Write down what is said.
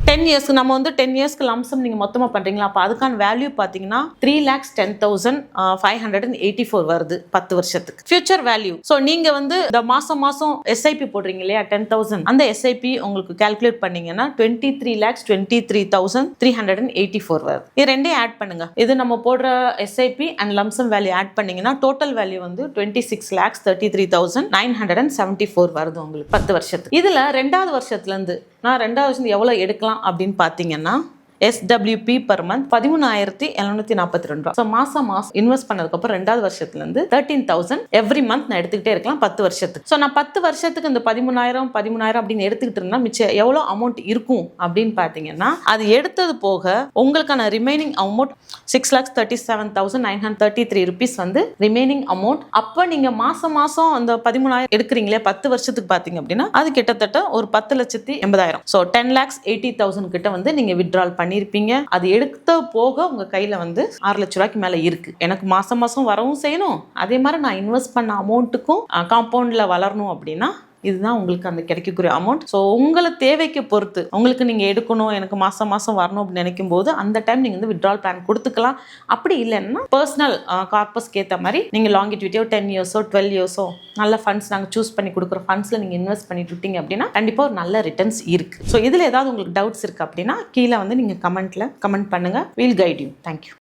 10 இயர்ஸ்க்கு நம்ம வந்து 10 இயர்ஸ்க்கு லம்சம் நீங்கள் மொத்தமாக பண்ணுறீங்களா, அப்போ அதுக்கான வேல்யூ பார்த்தீங்கன்னா 3,10,584 வருது 10 வருஷத்துக்கு ஃபியூச்சர் வேல்யூ. ஸோ நீங்கள் வந்து இந்த மாதம் எஸ்ஐபி போடுறீங்க இல்லையா 10,000, அந்த எஸ்ஐபி உங்களுக்கு கால்குலேட் பண்ணீங்கன்னா 23,23,384 வருது. இது ரெண்டையும் ஆட் பண்ணுங்க. இது நம்ம போடுற SIP and lump sum value add பண்ணீங்கன்னா டோட்டல் வேல்யூ வந்து 26,33,974 வருது உங்களுக்கு 10 வருஷத்துக்கு. இதில் ரெண்டாவது வருஷத்துலேருந்து நான் ரெண்டாவது வருஷம் எவ்வளோ எடுக்கலாம் அப்படின்னு பார்த்தீங்கன்னா SWP per month 13,742. ஸோ மாசம் இன்வெஸ்ட் பண்ணதுக்கப்புறம் ரெண்டாவது வருஷத்துலேருந்து 13,000 எவ்ரி மந்த் நான் எடுத்துக்கிட்டே இருக்கலாம் 10 வருஷத்துக்கு. ஸோ நான் 10 வருஷத்துக்கு இந்த 13,000 அப்படின்னு எடுத்துக்கிட்டு இருந்தால் மிச்சம் எவ்வளோ அமௌண்ட் இருக்கும் அப்படின்னு பார்த்தீங்கன்னா அது எடுத்தது போக உங்களுக்கான ரிமைனிங் அமௌண்ட் 6,37,933 rupees வந்து ரிமைனிங் அமௌண்ட். அப்போ நீங்கள் மாசம் அந்த 13,000 எடுக்கிறீங்களே 10 வருஷத்துக்கு பார்த்தீங்க அப்படின்னா அது கிட்டத்தட்ட ஒரு 10,80,000. ஸோ 10,80,000 கிட்ட வந்து நீங்கள் வித்ட்ரால் பண்ணிருப்பீங்க. அது எடுத்த போக உங்க கையில வந்து 6 லட்ச ரூபாய்க்கு மேல இருக்கு. எனக்கு மாசம் வரவும் செய்யணும், அதே மாதிரி நான் இன்வெஸ்ட் பண்ண அமௌண்ட்டுக்கும் காம்பவுண்ட்ல வளரணும் அப்படின்னா இதுதான் உங்களுக்கு அந்த கிடைக்கக்கூடிய அமௌண்ட். ஸோ உங்களை தேவைக்கு பொறுத்து உங்களுக்கு நீங்கள் எடுக்கணும், எனக்கு மாதம் வரணும் அப்படின்னு நினைக்கும் போது அந்த டைம் நீங்கள் வந்து வித்ட்ரால் பிளான் கொடுத்துக்கலாம். அப்படி இல்லைன்னா பர்சனல் கார்பஸ்க்கு ஏற்ற மாதிரி நீங்கள் லாங்கிட்யூட்டியோ 10 இயர்ஸோ 12 இயர்ஸோ நல்ல ஃபண்ட்ஸ் நாங்கள் சூஸ் பண்ணி கொடுக்குற ஃபண்ட்ஸில் நீங்கள் இன்வெஸ்ட் பண்ணிட்டு விட்டீங்க அப்படின்னா கண்டிப்பாக ஒரு நல்ல ரிட்டர்ன்ஸ் இருக்குது. ஸோ இதில் ஏதாவது உங்களுக்கு டவுட்ஸ் இருக்குது அப்படின்னா கீழே வந்து நீங்கள் கமெண்ட் பண்ணுங்கள். We'll guide you. தேங்க்யூ.